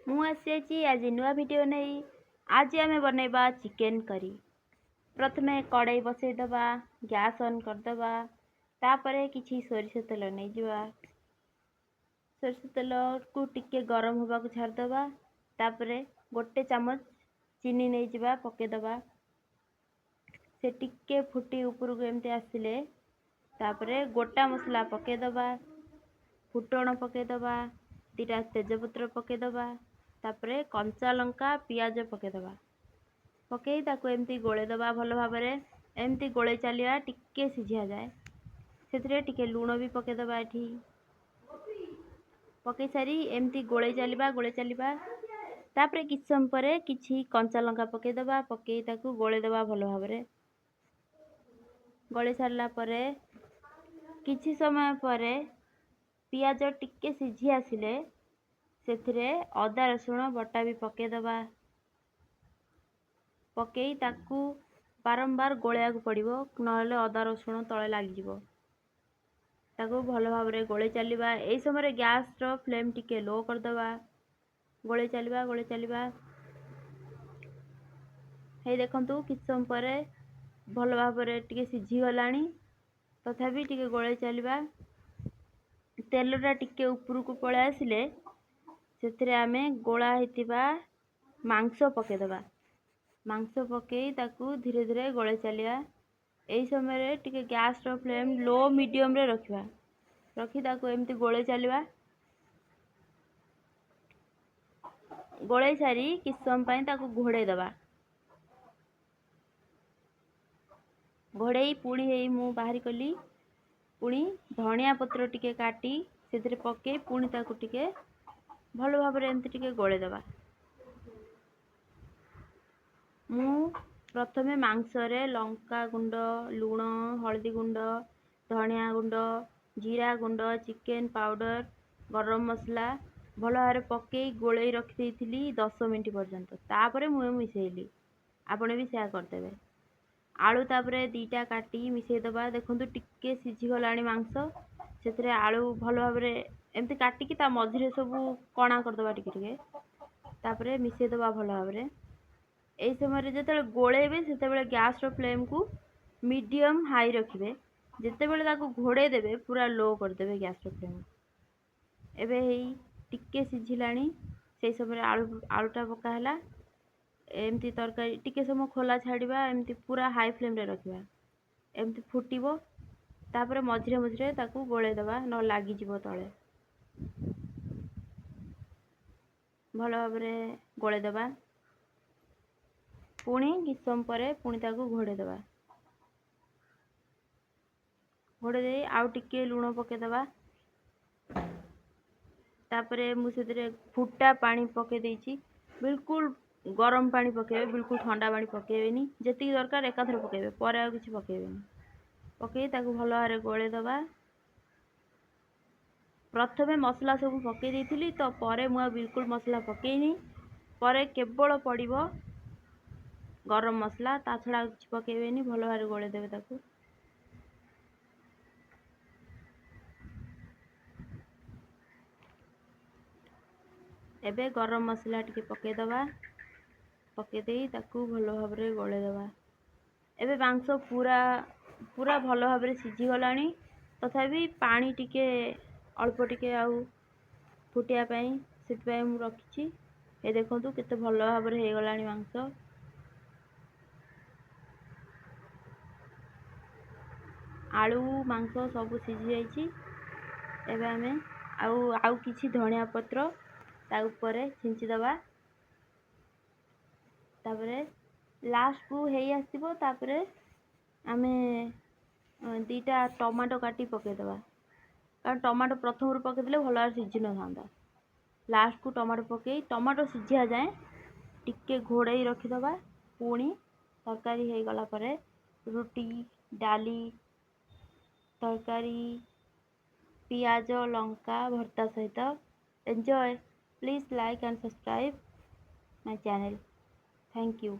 ମୁଁ ଆସିଛି ଆଜି ନୂଆ ଭିଡ଼ିଓ ନେଇ। ଆଜି ଆମେ ବନେଇବା ଚିକେନ୍ କରି। ପ୍ରଥମେ କଡ଼େଇ ବସେଇଦେବା, ଗ୍ୟାସ୍ ଅନ୍ କରିଦେବା। ତାପରେ କିଛି ସୋରିଷ ତେଲ ନେଇଯିବା। ସୋରିଷ ତେଲକୁ ଟିକେ ଗରମ ହେବାକୁ ଛାଡ଼ିଦେବା। ତାପରେ 1 ଚାମଚ ଚିନି ନେଇଯିବା, ପକେଇଦେବା। ସେ ଟିକେ ଫୁଟି ଉପରକୁ ଏମିତି ଆସିଲେ ତାପରେ ଗୋଟା ମସଲା ପକେଇଦେବା। ଫୁଟଣ ପକେଇଦେବା, 2ଟା ତେଜପତ୍ର ପକେଇଦେବା। ତାପରେ କଞ୍ଚା ଲଙ୍କା, ପିଆଜ ପକେଇଦେବା। ପକେଇ ତାକୁ ଏମିତି ଗୋଳେଇଦେବା ଭଲ ଭାବରେ। ଏମିତି ଗୋଳେଇ ଚାଲିବା, ଟିକେ ସିଝିଯାଏ। ସେଥିରେ ଟିକେ ଲୁଣ ବି ପକେଇଦେବା। ଏଠି ପକେଇ ସାରି ଏମିତି ଗୋଳେଇ ଚାଲିବା। ତାପରେ କିଛି ସମୟ ପରେ କିଛି କଞ୍ଚା ଲଙ୍କା ପକେଇଦେବା। ପକେଇ ତାକୁ ଗୋଳେଇଦେବା ଭଲ ଭାବରେ। ଗୋଳେଇ ସାରିଲା ପରେ କିଛି ସମୟ ପରେ ପିଆଜ ଟିକେ ସିଝି ଆସିଲେ ସେଥିରେ ଅଦା ରସୁଣ ବଟା ବି ପକେଇଦେବା। ପକେଇ ତାକୁ ବାରମ୍ବାର ଗୋଳେଇବାକୁ ପଡ଼ିବ, ନହେଲେ ଅଦା ରସୁଣ ତଳେ ଲାଗିଯିବ। ତାକୁ ଭଲ ଭାବରେ ଗୋଳେଇ ଚାଲିବା। ଏହି ସମୟରେ ଗ୍ୟାସ୍ର ଫ୍ଲେମ୍ ଟିକେ ଲୋ କରିଦେବା। ଗୋଳେଇ ଚାଲିବା। ହେଇ ଦେଖନ୍ତୁ କିଛି ସମୟ ପରେ ଭଲ ଭାବରେ ଟିକେ ସିଝିଗଲାଣି। ତଥାପି ଟିକେ ଗୋଳେଇ ଚାଲିବା। ତେଲଟା ଟିକେ ଉପରକୁ ପଳେଇ ଆସିଲେ ସେଥିରେ ଆମେ ଗୋଳା ହେଇଥିବା ମାଂସ ପକେଇଦେବା। ମାଂସ ପକେଇ ତାକୁ ଧୀରେ ଧୀରେ ଗୋଳେଇ ଚାଲିବା। ଏହି ସମୟରେ ଟିକେ ଗ୍ୟାସ୍ର ଫ୍ଲେମ୍ ଲୋ ମିଡ଼ିୟମ୍ରେ ରଖିବା। ରଖି ତାକୁ ଏମିତି ଗୋଳେଇ ଚାଲିବା। ଗୋଳେଇ ସାରି କିଛି ସମୟ ପାଇଁ ତାକୁ ଘୋଡ଼େଇ ଦେବା। ଘୋଡ଼େଇ ପୁଣି ହେଇ ମୁଁ ବାହାରି କଲି। ପୁଣି ଧଣିଆ ପତ୍ର ଟିକେ କାଟି ସେଥିରେ ପକେଇ ପୁଣି ତାକୁ ଟିକେ ଭଲ ଭାବରେ ଏମିତି ଟିକେ ଗୋଳେଇ ଦେବା। ମୁଁ ପ୍ରଥମେ ମାଂସରେ ଲଙ୍କା ଗୁଣ୍ଡ, ଲୁଣ, ହଳଦୀ ଗୁଣ୍ଡ, ଧଣିଆ ଗୁଣ୍ଡ, ଜିରା ଗୁଣ୍ଡ, ଚିକେନ୍ ପାଉଡ଼ର, ଗରମ ମସଲା ଭଲ ଭାବରେ ପକେଇ ଗୋଳେଇ ରଖିଦେଇଥିଲି 10 ମିନିଟ୍ ପର୍ଯ୍ୟନ୍ତ। ତାପରେ ମୁଁ ମିଶାଇଲି। ଆପଣ ବି ସେୟା କରିଦେବେ। ଆଳୁ ତାପରେ 2ଟା କାଟି ମିଶାଇଦେବା। ଦେଖନ୍ତୁ ଟିକେ ସିଝିଗଲାଣି ମାଂସ। ସେଥିରେ ଆଳୁ ଭଲ ଭାବରେ ଏମିତି କାଟିକି ତା ମଝିରେ ସବୁ କଣା କରିଦେବା ଟିକେ। ତାପରେ ମିଶାଇଦେବା ଭଲ ଭାବରେ। ଏହି ସମୟରେ ଯେତେବେଳେ ଗୋଳେଇବେ ସେତେବେଳେ ଗ୍ୟାସ୍ର ଫ୍ଲେମ୍କୁ ମିଡ଼ିୟମ୍ ହାଇ ରଖିବେ। ଯେତେବେଳେ ତାକୁ ଘୋଡ଼େଇ ଦେବେ ପୁରା ଲୋ କରିଦେବେ ଗ୍ୟାସ୍ର ଫ୍ଲେମ୍। ଏବେ ହେଇ ଟିକେ ସିଝିଲାଣି। ସେହି ସମୟରେ ଆଳୁଟା ପକା ହେଲା। ଏମିତି ତରକାରୀ ଟିକେ ସମୟ ଖୋଲା ଛାଡ଼ିବା। ଏମିତି ପୁରା ହାଇ ଫ୍ଲେମ୍ରେ ରଖିବା। ଏମିତି ଫୁଟିବ। ତାପରେ ମଝିରେ ତାକୁ ଗୋଳେଇ ଦେବା, ନହେଲେ ଲାଗିଯିବ ତଳେ। ଭଲ ଭାବରେ ଗୋଳେଇ ଦେବା। ପୁଣି କିଛି ସମୟ ପରେ ପୁଣି ତାକୁ ଘୋଡ଼େଇ ଦେବା। ଘୋଡ଼େଇ ଦେଇ ଆଉ ଟିକେ ଲୁଣ ପକେଇଦେବା। ତାପରେ ମୁଁ ସେଥିରେ ଫୁଟା ପାଣି ପକେଇ ଦେଇଛି। ବିଲକୁଲ ଗରମ ପାଣି ପକେଇବେ, ବିଲକୁଲ ଥଣ୍ଡା ପାଣି ପକେଇବେନି। ଯେତିକି ଦରକାର ଏକାଥରେ ପକେଇବେ, ପରେ ଆଉ କିଛି ପକେଇବେନି। ପକେଇ ତାକୁ ଭଲ ଭାବରେ ଗୋଳେଇ ଦେବା। ପ୍ରଥମେ ମସଲା ସବୁ ପକେଇ ଦେଇଥିଲି ତ ପରେ ମୁଁ ଆଉ ବିଲକୁଲ ମସଲା ପକେଇନି। ପରେ କେବଳ ପଡ଼ିବ ଗରମ ମସଲା, ତା ଛଡ଼ା ଆଉ କିଛି ପକେଇବେନି। ଭଲ ଭାବରେ ଗୋଳେଇ ଦେବେ ତାକୁ। ଏବେ ଗରମ ମସଲା ଟିକେ ପକେଇଦେବା। ପକେଇ ଦେଇ ତାକୁ ଭଲ ଭାବରେ ଗୋଳେଇ ଦେବା। ଏବେ ମାଂସ ପୁରା ଭଲ ଭାବରେ ସିଝିଗଲାଣି। ତଥାପି ପାଣି ଟିକେ ଅଳ୍ପ ଟିକେ ଆଉ ଫୁଟିବା ପାଇଁ, ସେଥିପାଇଁ ମୁଁ ରଖିଛି। ଏ ଦେଖନ୍ତୁ କେତେ ଭଲ ଭାବରେ ହେଇଗଲାଣି ମାଂସ। ଆଳୁ ମାଂସ ସବୁ ସିଝି ଯାଇଛି। ଏବେ ଆମେ ଆଉ କିଛି ଧଣିଆ ପତ୍ର ତା ଉପରେ ଛିଞ୍ଚିଦେବା। ତାପରେ ଲାଷ୍ଟକୁ ହେଇ ଆସିବ। ତାପରେ ଆମେ 2ଟା ଟମାଟୋ କାଟି ପକେଇଦେବା। କାରଣ ଟମାଟୋ ପ୍ରଥମରୁ ପକେଇଦେଲେ ଭଲ ଭାବରେ ସିଝି ନଥାନ୍ତା। ଲାଷ୍ଟକୁ ଟମାଟୋ ପକେଇ ଟମାଟୋ ସିଝିବା ଯାଏଁ ଟିକେ ଘୋଡ଼େଇ ରଖିଦେବା। ପୁଣି ତରକାରୀ ହେଇଗଲା ପରେ ରୁଟି, ଡାଲି, ତରକାରୀ, ପିଆଜ ଲଙ୍କା ଭର୍ତ୍ତା ସହିତ enjoy. Please like and subscribe my channel. Thank you.